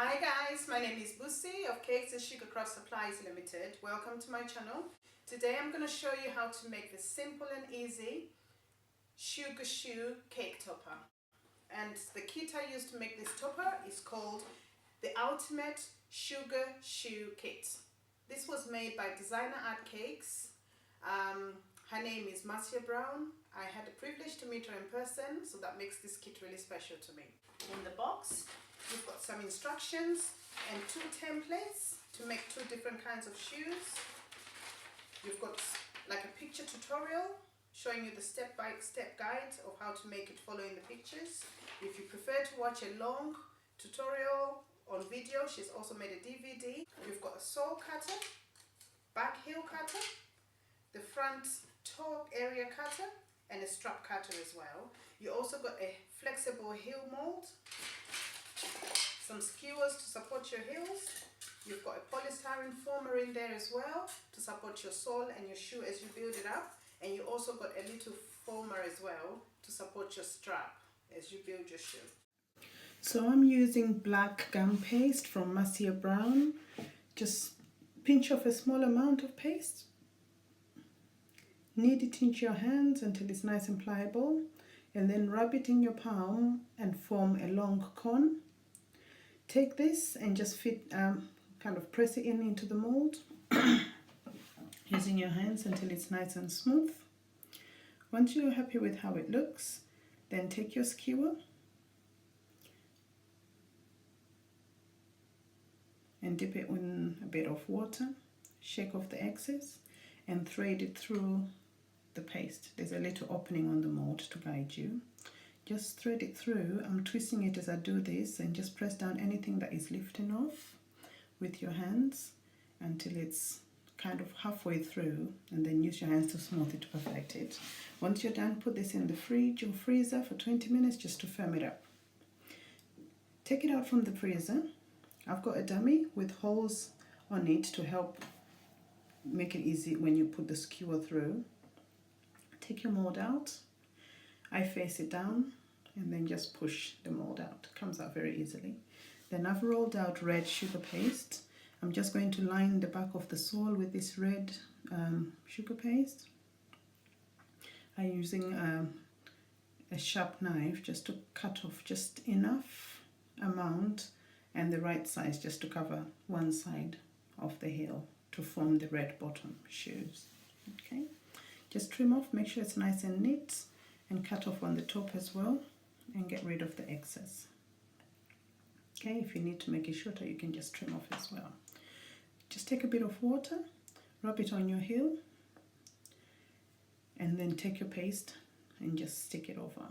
Hi guys, my name is Busi of Cakes and Sugarcraft Supplies Limited. Welcome to my channel. Today I'm going to show you how to make the simple and easy sugar shoe cake topper. And the kit I used to make this topper is called the Ultimate Sugar Shoe Kit. This was made by Designer Art Cakes. Her name is Marcia Brown. I had the privilege to meet her in person, so that makes this kit really special to me. In the box, you've got some instructions and 2 templates to make 2 different kinds of shoes. You've got like a picture tutorial showing you the step-by-step guide of how to make it following the pictures. If you prefer to watch a long tutorial on video, she's also made a DVD. You've got a sole cutter, back heel cutter, the front toe area cutter, and a strap cutter as well. You also got a flexible heel mold, some skewers to support your heels. You've got a polystyrene former in there as well to support your sole and your shoe as you build it up. And you also got a little former as well to support your strap as you build your shoe. So I'm using black gum paste from Marcia Brown. Just pinch off a small amount of paste. Knead it into your hands until it's nice and pliable, and then rub it in your palm and form a long cone. Take this and just kind of press it into the mold using your hands until it's nice and smooth. Once you're happy with how it looks, then take your skewer and dip it in a bit of water, shake off the excess, and thread it through the paste. There's a little opening on the mold to guide you. Just thread it through. I'm twisting it as I do this, and just press down anything that is lifting off with your hands until it's kind of halfway through, and then use your hands to smooth it to perfect it. Once you're done, put this in the fridge or freezer for 20 minutes just to firm it up. Take it out from the freezer. I've got a dummy with holes on it to help make it easy when you put the skewer through. Take your mold out. I face it down and then just push the mold out. It comes out very easily. Then I've rolled out red sugar paste. I'm just going to line the back of the sole with this red sugar paste. I'm using a sharp knife just to cut off just enough amount and the right size just to cover one side of the heel to form the red bottom shoes. Okay, just trim off, make sure it's nice and neat, and cut off on the top as well and get rid of the excess. Okay, if you need to make it shorter, you can just trim off as well. Just take a bit of water, rub it on your heel, and then take your paste and just stick it over.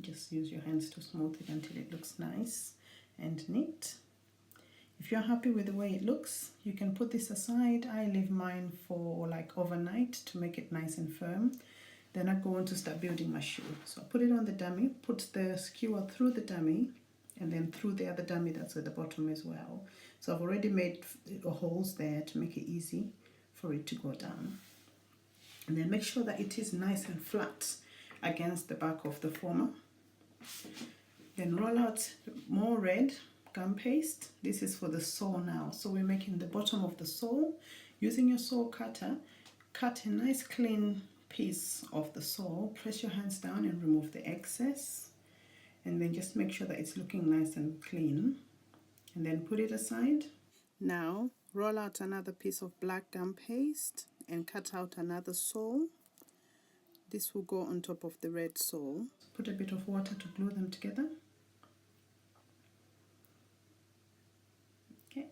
Just use your hands to smooth it until it looks nice and neat. If you're happy with the way it looks, you can put this aside. I leave mine for like overnight to make it nice and firm. Then I go on to start building my shoe. So I put it on the dummy, put the skewer through the dummy, and then through the other dummy that's at the bottom as well. So I've already made holes there to make it easy for it to go down. And then make sure that it is nice and flat against the back of the former. Then roll out more red gum paste. This is for the sole now. So we're making the bottom of the sole. Using your sole cutter, cut a nice clean piece of the sole. Press your hands down and remove the excess. And then just make sure that it's looking nice and clean. And then put it aside. Now roll out another piece of black gum paste and cut out another sole. This will go on top of the red sole. Put a bit of water to glue them together. Okay,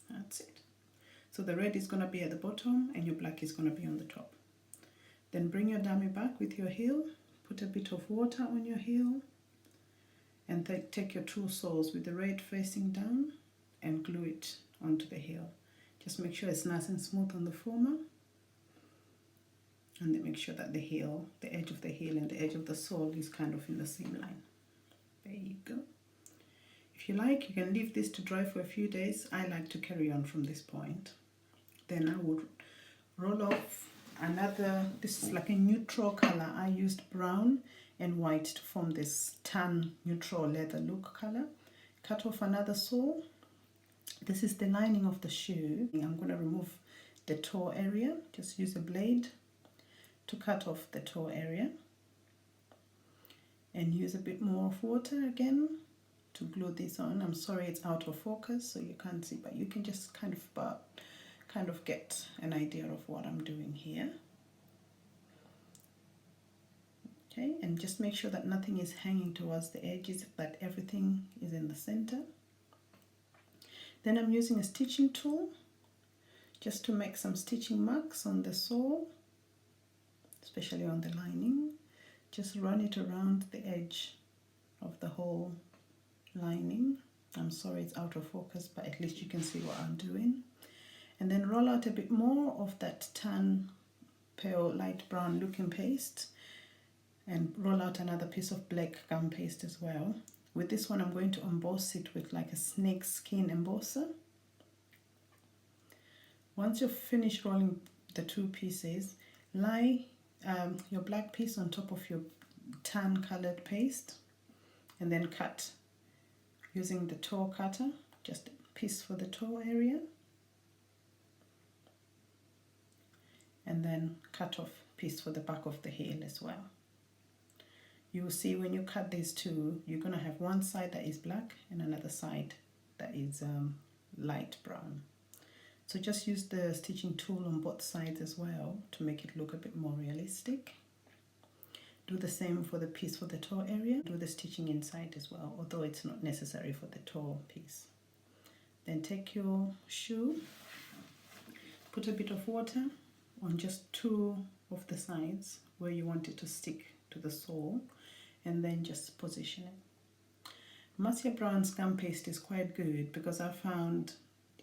that's it. So the red is going to be at the bottom and your black is going to be on the top. Then bring your dummy back with your heel. Put a bit of water on your heel. And take your 2 soles with the red facing down and glue it onto the heel. Just make sure it's nice and smooth on the former. And then make sure that the heel, the edge of the heel and the edge of the sole is kind of in the same line. There you go. If you like, you can leave this to dry for a few days. I like to carry on from this point. Then I would roll off another, this is like a neutral color. I used brown and white to form this tan neutral leather look color. Cut off another sole, This is the lining of the shoe. I'm going to remove the toe area. Just use a blade to cut off the toe area. And use a bit more of water again to glue this on. I'm sorry it's out of focus so you can't see, but you can just kind of get an idea of what I'm doing here. Okay, and just make sure that nothing is hanging towards the edges, that everything is in the center. Then I'm using a stitching tool just to make some stitching marks on the sole, especially on the lining. Just run it around the edge of the whole lining. I'm sorry it's out of focus, but at least you can see what I'm doing. And then roll out a bit more of that tan, pale, light brown looking paste, and roll out another piece of black gum paste as well. With this one I'm going to emboss it with like a snake skin embosser. Once you've finished rolling the two pieces, lie your black piece on top of your tan colored paste and then cut using the toe cutter, just a piece for the toe area, and then cut off a piece for the back of the heel as well. You will see when you cut these two, you're going to have one side that is black and another side that is light brown. So just use the stitching tool on both sides as well to make it look a bit more realistic. Do the same for the piece for the toe area. Do the stitching inside as well, although it's not necessary for the toe piece. Then take your shoe, put a bit of water on just two of the sides where you want it to stick to the sole, and then just position it. Marcia Brown's gum paste is quite good because I found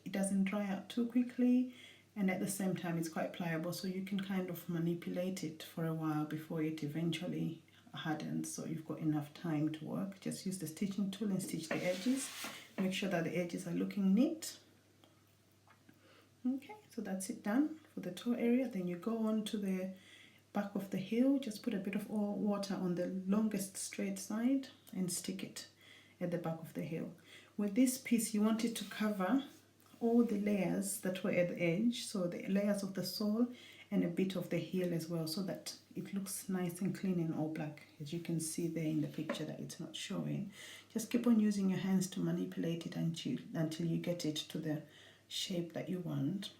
it doesn't dry out too quickly, and at the same time it's quite pliable, so you can kind of manipulate it for a while before it eventually hardens, so you've got enough time to work. Just use the stitching tool and stitch the edges. Make sure that the edges are looking neat. Okay, so that's it done for the toe area. Then you go on to the back of the heel. Just put a bit of water on the longest straight side and stick it at the back of the heel. With this piece you want it to cover all the layers that were at the edge, so the layers of the sole and a bit of the heel as well, so that it looks nice and clean and all black, as you can see there in the picture that it's not showing. Just keep on using your hands to manipulate it until you get it to the shape that you want.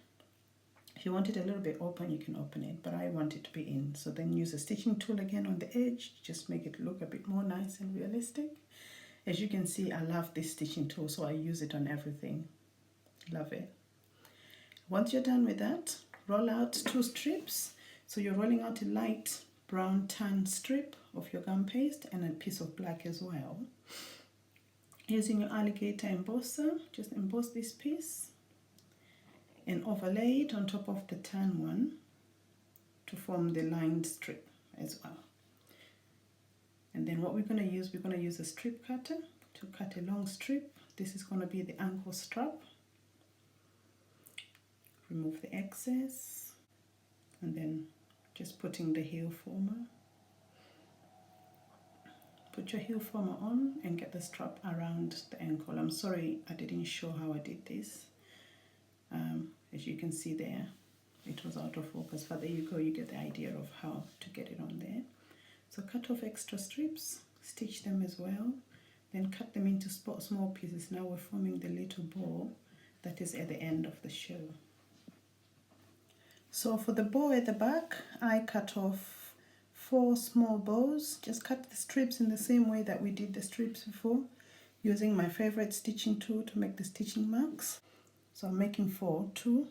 If you want it a little bit open, you can open it, but I want it to be in. So then use a stitching tool again on the edge, just make it look a bit more nice and realistic. As you can see, I love this stitching tool, so I use it on everything. Love it. Once you're done with that, roll out two strips. So you're rolling out a light brown tan strip of your gum paste and a piece of black as well. Using your alligator embosser, just emboss this piece and overlay it on top of the tan one to form the lined strip as well. And then what we're going to use a strip cutter to cut a long strip. This is going to be the ankle strap. Remove the excess and then just putting the heel former. Put your heel former on and get the strap around the ankle. I'm sorry I didn't show how I did this. As you can see there, it was out of focus, but there you go, you get the idea of how to get it on there. So cut off extra strips, stitch them as well, then cut them into small pieces. Now we're forming the little bow that is at the end of the shoe. So for the bow at the back, I cut off 4 small bows. Just cut the strips in the same way that we did the strips before, using my favorite stitching tool to make the stitching marks. So I'm making 4, 2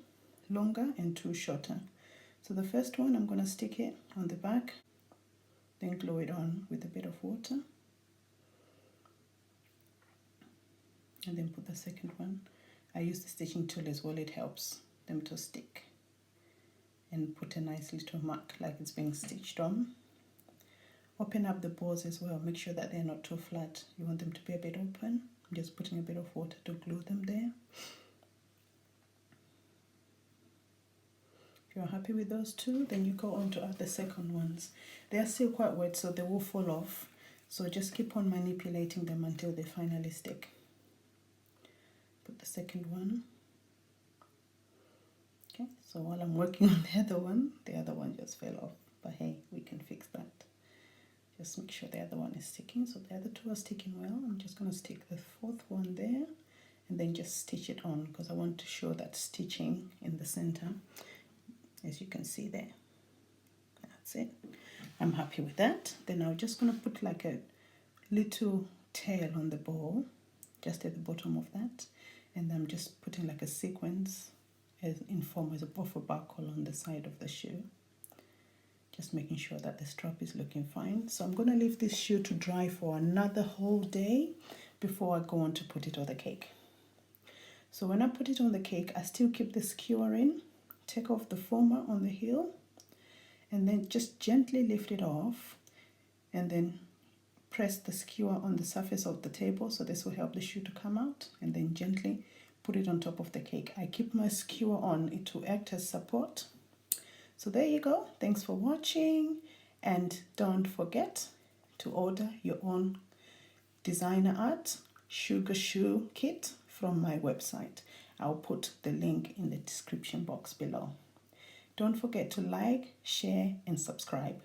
longer and 2 shorter. So the first one, I'm going to stick it on the back, then glue it on with a bit of water, and then put the second one. I use the stitching tool as well, it helps them to stick, and put a nice little mark like it's being stitched on. Open up the bows as well, make sure that they're not too flat. You want them to be a bit open. I'm just putting a bit of water to glue them there. If you're happy with those two, then you go on to add the second ones. They are still quite wet, so they will fall off. So just keep on manipulating them until they finally stick. Put the the second one. Okay, so while I'm working on the other one just fell off, but hey, we can fix that. Just make sure the other one is sticking. So the other two are sticking well. I'm just going to stick the fourth one there and then just stitch it on because I want to show that stitching in the center, as you can see there. That's it. I'm happy with that. Then I'm just going to put like a little tail on the ball, just at the bottom of that. And I'm just putting like a sequence as in form as a buffer buckle on the side of the shoe. Just making sure that the strap is looking fine. So I'm going to leave this shoe to dry for another whole day before I go on to put it on the cake. So when I put it on the cake, I still keep the skewer in, take off the former on the heel, and then just gently lift it off, and then press the skewer on the surface of the table, so this will help the shoe to come out, and then gently put it on top of the cake. I keep my skewer on, it will act as support. So there you go. Thanks for watching, and don't forget to order your own designer art sugar shoe kit from my website. I'll put the link in the description box below. Don't forget to like, share, and subscribe.